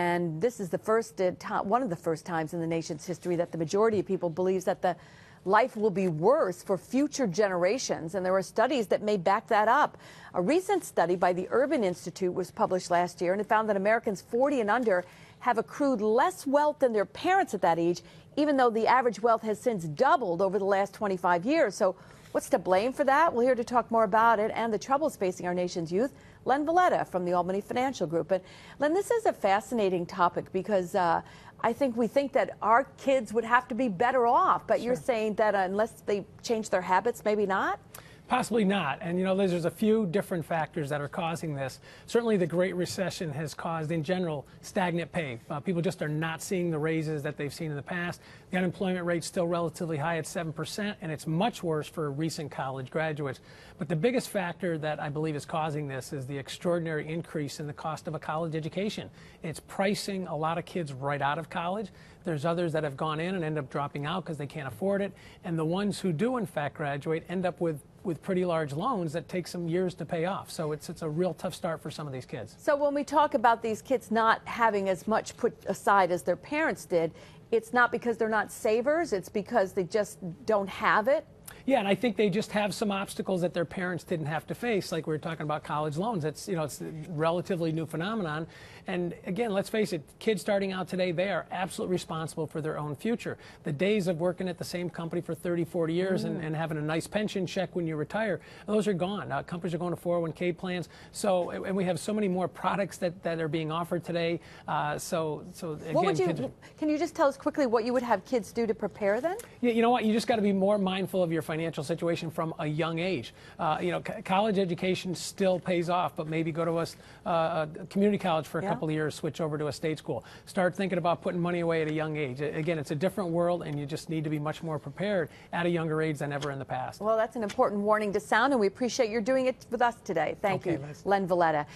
and this is the first one of the first times in the nation's history that the majority of people believes that the life will be worse for future generations, and there are studies that may back that up. A recent study by the Urban Institute was published last year, and it found that Americans 40 and under have accrued less wealth than their parents at that age, even though the average wealth has since doubled over the last 25 years. So what's to blame for that? Well, here to talk more about it and the troubles facing our nation's youth, Len Valletta from the Albany Financial Group. And Len, this is a fascinating topic because I think we think that our kids would have to be better off, but you're saying that unless they change their habits, maybe not? Possibly not. And, you know, there's a few different factors that are causing this. Certainly the Great Recession has caused, in general, stagnant pay. People just are not seeing the raises that they've seen in the past. The unemployment rate's still relatively high at 7%, and it's much worse for recent college graduates. But the biggest factor that I believe is causing this is the extraordinary increase in the cost of a college education. It's pricing a lot of kids right out of college. There's others that have gone in and end up dropping out because they can't afford it. And the ones who do, in fact, graduate end up with pretty large loans that take some years to pay off. So it's a real tough start for some of these kids. So when we talk about these kids not having as much put aside as their parents did, it's not because they're not savers, it's because they just don't have it? Yeah, and I think they just have some obstacles that their parents didn't have to face, like we were talking about college loans. It's, you know, it's a relatively new phenomenon. And again, let's face it, kids starting out today, they are absolutely responsible for their own future. The days of working at the same company for 30, 40 years and having a nice pension check when you retire, those are gone. Companies are going to 401k plans. So, and we have so many more products that are being offered today. So again, what would you, can you just tell us quickly what you would have kids do to prepare then? Yeah, you know what, you just got to be more mindful of your financial situation from a young age. You know, college education still pays off, but maybe go to a community college for a couple of years, switch over to a state school. Start thinking about putting money away at a young age. Again, it's a different world, and you just need to be much more prepared at a younger age than ever in the past. Well, that's an important warning to sound, and we appreciate your doing it with us today. Thank you, Liz. Len Valletta.